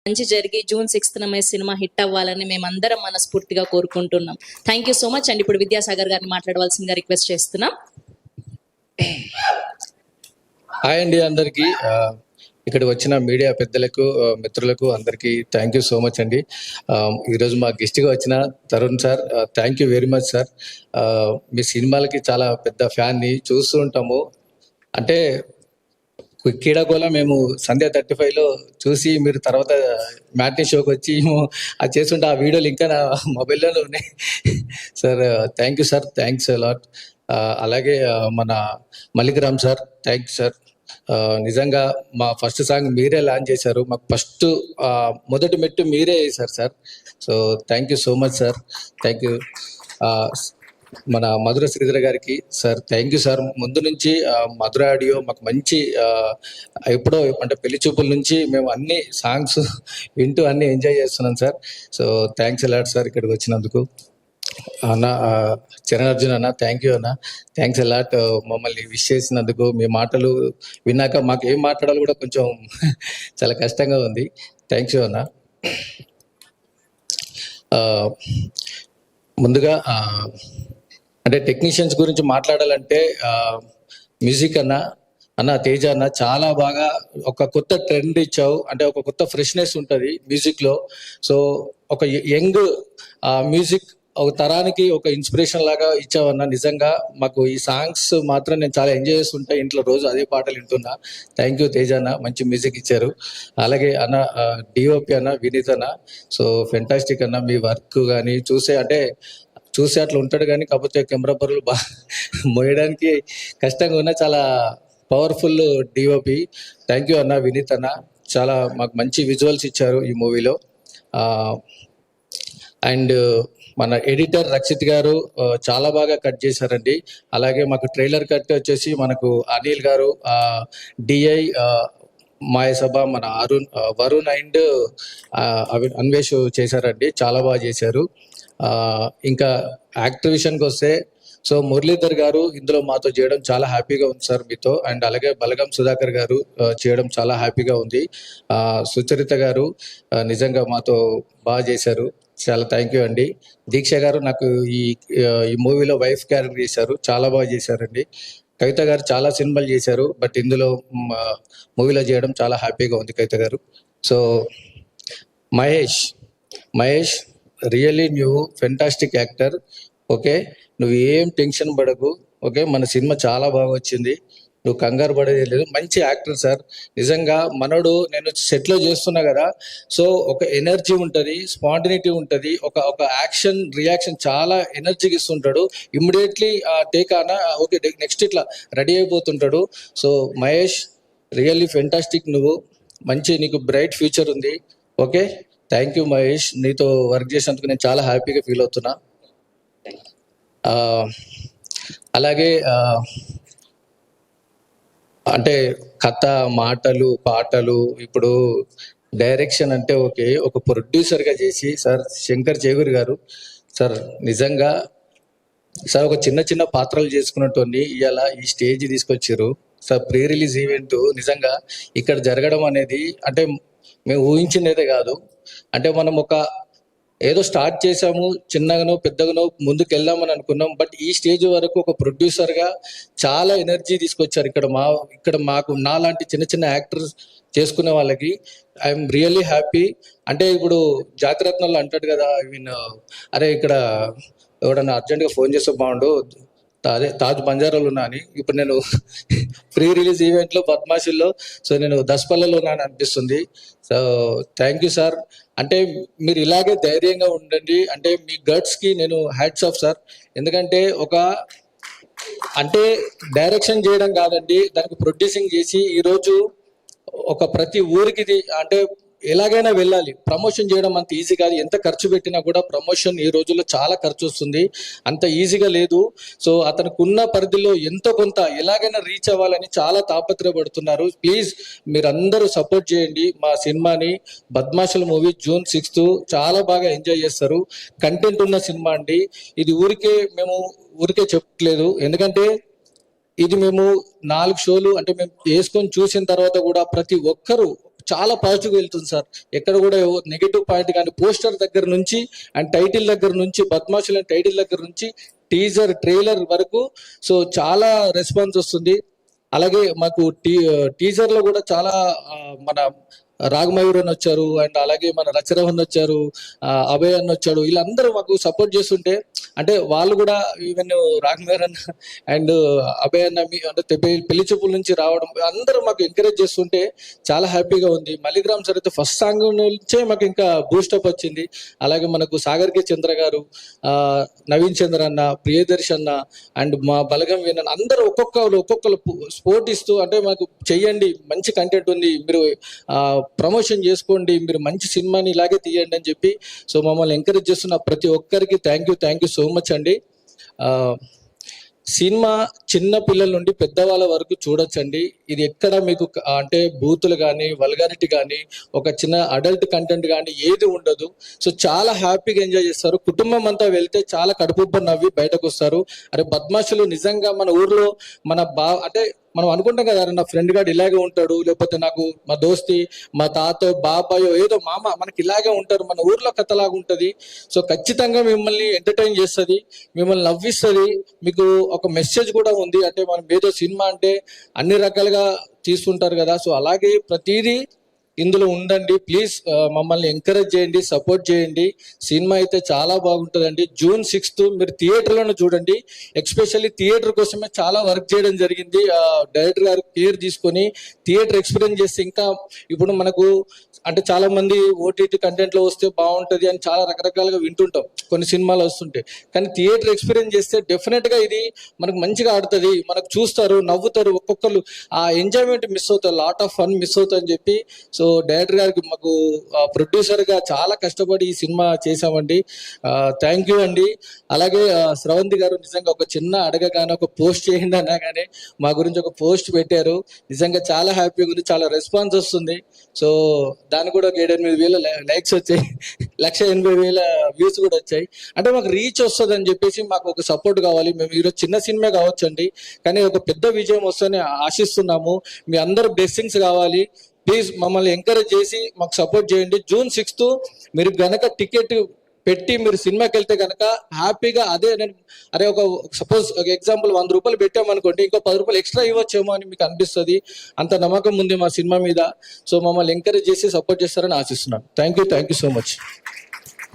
మంచి జరిగి జూన్ 6న మీ cinema hit అవ్వాలని మేమందరం మనస్ఫూర్తిగా కోరుకుంటున్నాం. Thank you so much and ఇప్పుడు విద్యాసాగర్ గారిని మాట్లాడవలసిందిగా రిక్వెస్ట్ చేస్తున్నాం. హాయ్ అండి అందరికీ. ఇక్కడ వచ్చిన మీడియా పెద్దలకు మిత్రులకు అందరికీ థ్యాంక్ యూ సో మచ్ అండి. ఈరోజు మా గెస్ట్గా వచ్చిన Tarun sir, thank you very much sir. మీ సినిమాలకి చాలా పెద్ద ఫ్యాన్ని, చూస్తూ ఉంటాము. అంటే క్రీడాకోళ మేము సంధ్య 35లో చూసి మీరు తర్వాత మ్యాట్నీ షోకి వచ్చి అది చేస్తుంటే ఆ వీడియోలు ఇంకా నా మొబైల్లోనే ఉన్నాయి sir. Thank you sir, thanks lot. అలాగే మన మల్లికరామ్ సార్, థ్యాంక్స్ సార్. నిజంగా మా ఫస్ట్ సాంగ్ మీరే లాంచ్ చేశారు, మాకు ఫస్ట్ మొదటి మెట్టు మీరే వేశారు sir. So thank you so much sir, thank you. మన మధుర శ్రీధర్ గారికి సార్, థ్యాంక్ యూ సార్. ముందు నుంచి మధుర ఆడియో మాకు మంచి ఎప్పుడో అంటే పెళ్లి చూపుల నుంచి మేము అన్ని సాంగ్స్ వింటూ అన్ని ఎంజాయ్ చేస్తున్నాం sir. So thanks a lot sir ఇక్కడికి వచ్చినందుకు. అన్న చరణ్ అర్జున్ అన్న, థ్యాంక్ యూ అన్న, థ్యాంక్స్ అలాట్. మమ్మల్ని విష్ చేసినందుకు, మీ మాటలు విన్నాక మాకు ఏం మాట్లాడాలో కూడా కొంచెం చాలా కష్టంగా ఉంది. థ్యాంక్ యూ అన్న. ముందుగా అంటే టెక్నీషియన్స్ గురించి మాట్లాడాలంటే మ్యూజిక్ అన్న తేజ అన్న చాలా బాగా ఒక కొత్త ట్రెండ్ ఇచ్చావు. అంటే ఒక కొత్త ఫ్రెష్నెస్ ఉంటుంది మ్యూజిక్లో. సో ఒక యంగ్ మ్యూజిక్ ఒక తరానికి ఒక ఇన్స్పిరేషన్ లాగా ఇచ్చావన్న. నిజంగా మాకు ఈ సాంగ్స్ మాత్రం నేను చాలా ఎంజాయ్ చేస్తుంటా, ఇంట్లో రోజు అదే పాటలు వింటున్నా. థ్యాంక్ యూ తేజ అన్న, మంచి మ్యూజిక్ ఇచ్చారు. అలాగే అన్న డిఓపి అన్న వినీత్ అన్న, సో ఫెంటాస్టిక్ అన్న. మీ వర్క్ కానీ చూసే అట్లా ఉంటాడు కానీ కాకపోతే కెమెరా పరులు బాగా మోయడానికి కష్టంగా ఉన్న చాలా పవర్ఫుల్ డిఓపి. థ్యాంక్ యూ అన్న వినీత్ అన్న, చాలా మాకు మంచి విజువల్స్ ఇచ్చారు ఈ మూవీలో. అండ్ మన ఎడిటర్ రక్షిత్ గారు చాలా బాగా కట్ చేశారండి. అలాగే మాకు ట్రైలర్ కట్ వచ్చేసి మనకు అనిల్ గారు, డిఐ మాయసభ, మన వరుణ్ అండ్ అన్వేష్ చేశారండి, చాలా బాగా చేశారు. ఇంకా యాక్టర్ విషయానికి వస్తే సో మురళీధర్ గారు ఇందులో మాతో చేయడం చాలా హ్యాపీగా ఉంది సార్ మీతో. అండ్ అలాగే బలగం సుధాకర్ గారు చేయడం చాలా హ్యాపీగా ఉంది. సుచరిత గారు నిజంగా మాతో బాగా చేశారు, చాలా థ్యాంక్ యూ అండి. దీక్ష గారు నాకు ఈ మూవీలో వైఫ్ క్యారెక్టర్ చేశారు, చాలా బాగా చేశారండి. కవిత గారు చాలా సినిమాలు చేశారు, బట్ ఇందులో మూవీలో చేయడం చాలా హ్యాపీగా ఉంది కవిత గారు. సో మహేష్ రియల్లీ నువ్వు ఫెంటాస్టిక్ యాక్టర్. ఓకే, నువ్వు ఏం టెన్షన్ పడకు. ఓకే, మన సినిమా చాలా బాగా వచ్చింది, నువ్వు కంగారు పడేది లేదు. మంచి యాక్టర్ సార్ నిజంగా. మనోడు నేను సెట్లో చేస్తున్నా కదా, సో ఒక ఎనర్జీ ఉంటుంది, స్పాంటినిటీ ఉంటుంది, ఒక యాక్షన్ రియాక్షన్ చాలా ఎనర్జీకి ఇస్తుంటాడు. ఇమ్మీడియట్లీ టేక్ ఆనా ఓకే నెక్స్ట్ ఇట్లా రెడీ అయిపోతుంటాడు. సో మహేష్ రియల్లీ ఫెంటాస్టిక్, నువ్వు మంచి, నీకు బ్రైట్ ఫ్యూచర్ ఉంది. ఓకే, థ్యాంక్ యూ మహేష్, నీతో వర్క్ చేసినందుకు నేను చాలా హ్యాపీగా ఫీల్ అవుతున్నా. అలాగే అంటే కథ, మాటలు, పాటలు, ఇప్పుడు డైరెక్షన్ అంటే ఓకే, ఒక ప్రొడ్యూసర్గా చేసి సార్ శంకర్ చేగూరి గారు సార్ నిజంగా సార్ ఒక చిన్న పాత్రలు చేసుకున్నట్టు ఇవాళ ఈ స్టేజ్ తీసుకొచ్చారు సార్. ప్రీ రిలీజ్ ఈవెంట్ నిజంగా ఇక్కడ జరగడం అనేది అంటే మేము ఊహించినదే కాదు. అంటే మనం ఏదో స్టార్ట్ చేసాము, చిన్నగానో పెద్దగానో ముందుకు వెళ్దామని అనుకున్నాం, బట్ ఈ స్టేజ్ వరకు ఒక ప్రొడ్యూసర్గా చాలా ఎనర్జీ తీసుకొచ్చారు. ఇక్కడ మాకు నాలాంటి చిన్న యాక్టర్స్ చేసుకునే వాళ్ళకి ఐఎమ్ రియల్లీ హ్యాపీ. అంటే ఇప్పుడు జాతిరత్నాలు అంటాడు కదా, అరే ఇక్కడ ఎవడన్నా అర్జెంట్గా ఫోన్ చేస్తే బాగుండు, అదే తాజ్ బంజారాలో ఉన్నా అని. ఇప్పుడు నేను ప్రీ రిలీజ్ ఈవెంట్లో పద్మాషిల్లో, సో నేను దసపల్లలో ఉన్నాను అనిపిస్తుంది. So thank you sir. అంటే మీరు ఇలాగే ధైర్యంగా ఉండండి. అంటే మీ గట్స్కి నేను హ్యాట్స్ ఆఫ్ సార్. ఎందుకంటే అంటే డైరెక్షన్ చేయడం కాదండి, దానికి ప్రొడ్యూసింగ్ చేసి ఈరోజు ప్రతి ఊరికి అంటే ఎలాగైనా వెళ్ళాలి. ప్రమోషన్ చేయడం అంత ఈజీ కాదు, ఎంత ఖర్చు పెట్టినా కూడా ప్రమోషన్ ఈ రోజుల్లో చాలా ఖర్చు వస్తుంది, అంత ఈజీగా లేదు. సో అతనికి ఉన్న పరిధిలో ఎంతో కొంత ఎలాగైనా రీచ్ అవ్వాలని చాలా తాపత్రయపడుతున్నారు. ప్లీజ్ మీరందరూ సపోర్ట్ చేయండి మా సినిమాని. బద్మాషుల మూవీ జూన్ 6 చాలా బాగా ఎంజాయ్ చేస్తారు. కంటెంట్ ఉన్న సినిమా అండి ఇది. మేము ఊరికే చెప్పట్లేదు, ఎందుకంటే ఇది మేము 4 షోలు అంటే మేము వేసుకొని చూసిన తర్వాత కూడా ప్రతి ఒక్కరూ చాలా పాజిటివ్ వెళ్తుంది సార్. ఎక్కడ కూడా నెగిటివ్ పాయింట్ కానీ పోస్టర్ దగ్గర నుంచి అండ్ టైటిల్ దగ్గర నుంచి బద్మాషుల టైటిల్ దగ్గర నుంచి టీజర్ ట్రైలర్ వరకు సో చాలా రెస్పాన్స్ వస్తుంది. అలాగే మాకు టీజర్ లో కూడా చాలా మన రాగమయూర్ అని వచ్చారు అండ్ అలాగే మన రచరవన్ వచ్చారు, అభయ్ అన్న వచ్చాడు, వీళ్ళందరూ మాకు సపోర్ట్ చేస్తుంటే అంటే వాళ్ళు కూడా ఈవెన్ రాగమయూర్ అన్న అండ్ అభయ్ అన్న అంటే పెళ్లి చూపుల నుంచి రావడం అందరూ మాకు ఎంకరేజ్ చేస్తుంటే చాలా హ్యాపీగా ఉంది. మల్లిగ్రామ్ సార్ అయితే ఫస్ట్ సాంగ్ నుంచే మాకు ఇంకా బూస్టప్ వచ్చింది. అలాగే మనకు సాగర్ కే చంద్ర గారు, నవీన్ చంద్ర అన్న, ప్రియదర్శి అన్న అండ్ మా బలగం విన్న అందరూ ఒక్కొక్కరు స్పోర్ట్ ఇస్తూ అంటే మాకు చెయ్యండి, మంచి కంటెంట్ ఉంది, మీరు ప్రమోషన్ చేసుకోండి, మీరు మంచి సినిమాని ఇలాగే తీయండి అని చెప్పి సో మమ్మల్ని ఎంకరేజ్ చేస్తున్న ప్రతి ఒక్కరికి థ్యాంక్ యూ సో మచ్ అండి. సినిమా చిన్న పిల్లల నుండి పెద్దవాళ్ళ వరకు చూడొచ్చండి. ఇది ఎక్కడ మీకు అంటే బూతులు కానీ వల్గారిటీ కానీ ఒక చిన్న అడల్ట్ కంటెంట్ కానీ ఏది ఉండదు. సో చాలా హ్యాపీగా ఎంజాయ్ చేస్తారు. కుటుంబం అంతా వెళ్తే చాలా కడుపుబ్బ నవ్వి బయటకు వస్తారు. అరే బద్మాషులు నిజంగా మన ఊర్లో మన అంటే మనం అనుకుంటాం కదా, నా ఫ్రెండ్ గాడు ఇలాగే ఉంటాడు, లేకపోతే నాకు మా దోస్తి మా తాత బాబాయో ఏదో మామ మనకి ఇలాగే ఉంటారు, మన ఊర్లో కథలాగా ఉంటుంది. సో ఖచ్చితంగా మిమ్మల్ని ఎంటర్టైన్ చేస్తుంది, మిమ్మల్ని నవ్విస్తుంది. మీకు ఒక మెసేజ్ కూడా ఉంది. అంటే మనం ఏదో సినిమా అంటే అన్ని రకాలుగా తీసుకుంటారు కదా, సో అలాగే ప్రతిదీ ఇందులో ఉండండి. ప్లీజ్ మమ్మల్ని ఎంకరేజ్ చేయండి, సపోర్ట్ చేయండి. సినిమా అయితే చాలా బాగుంటుందండి. June 6th మీరు థియేటర్లోనే చూడండి. ఎక్స్పెషల్లీ థియేటర్ కోసమే చాలా వర్క్ చేయడం జరిగింది. డైరెక్టర్ గారు కేర్ తీసుకొని థియేటర్ ఎక్స్పీరియన్స్ చేస్తే ఇంకా ఇప్పుడు మనకు అంటే చాలా మంది ఓటీటీ కంటెంట్ లో వస్తే బాగుంటది అని చాలా రకరకాలుగా వింటుంటాం కొన్ని సినిమాలు వస్తుంటే, కానీ థియేటర్ ఎక్స్పీరియన్స్ చేస్తే డెఫినెట్ గా ఇది మనకు మంచిగా ఆడుతుంది. మనకు చూస్తారు, నవ్వుతారు, ఒక్కొక్కరు ఆ ఎంజాయ్మెంట్ మిస్ అవుతారు, లాట్ ఆఫ్ ఫన్ మిస్ అవుతుంది అని చెప్పి సో డైరెక్టర్ గారికి మాకు ప్రొడ్యూసర్ గా చాలా కష్టపడి ఈ సినిమా చేసామండి. థ్యాంక్ యూ అండి. అలాగే స్రవంతి గారు నిజంగా ఒక చిన్న అడగగానే ఒక పోస్ట్ చేయండి అన్నా కానీ మా గురించి ఒక పోస్ట్ పెట్టారు. నిజంగా చాలా హ్యాపీగా ఉంది, చాలా రెస్పాన్స్ వస్తుంది. సో దానికి కూడా ఒక 7-8,000 లైక్స్ వచ్చాయి, 180,000 వ్యూస్ కూడా వచ్చాయి. అంటే మాకు రీచ్ వస్తుంది అని చెప్పేసి మాకు ఒక సపోర్ట్ కావాలి. మేము ఈరోజు చిన్న సినిమా కావచ్చు అండి, కానీ ఒక పెద్ద విజయం వస్తుందని ఆశిస్తున్నాము. మీ అందరు బ్లెస్సింగ్స్ కావాలి. ప్లీజ్ మమ్మల్ని ఎంకరేజ్ చేసి మాకు సపోర్ట్ చేయండి. June 6th మీరు గనక టికెట్ పెట్టి మీరు సినిమాకి వెళ్తే కనుక హ్యాపీగా అదే అరే ఒక సపోజ్ ఒక ఎగ్జాంపుల్ 100 రూపాయలు పెట్టామనుకోండి, ఇంకో 10 రూపాయలు ఎక్స్ట్రా ఇవ్వచ్చేమో అని మీకు అనిపిస్తుంది. అంత నమ్మకం ఉంది మా సినిమా మీద. సో మమ్మల్ని ఎంకరేజ్ చేసి సపోర్ట్ చేస్తారని ఆశిస్తున్నాను. Thank you so much.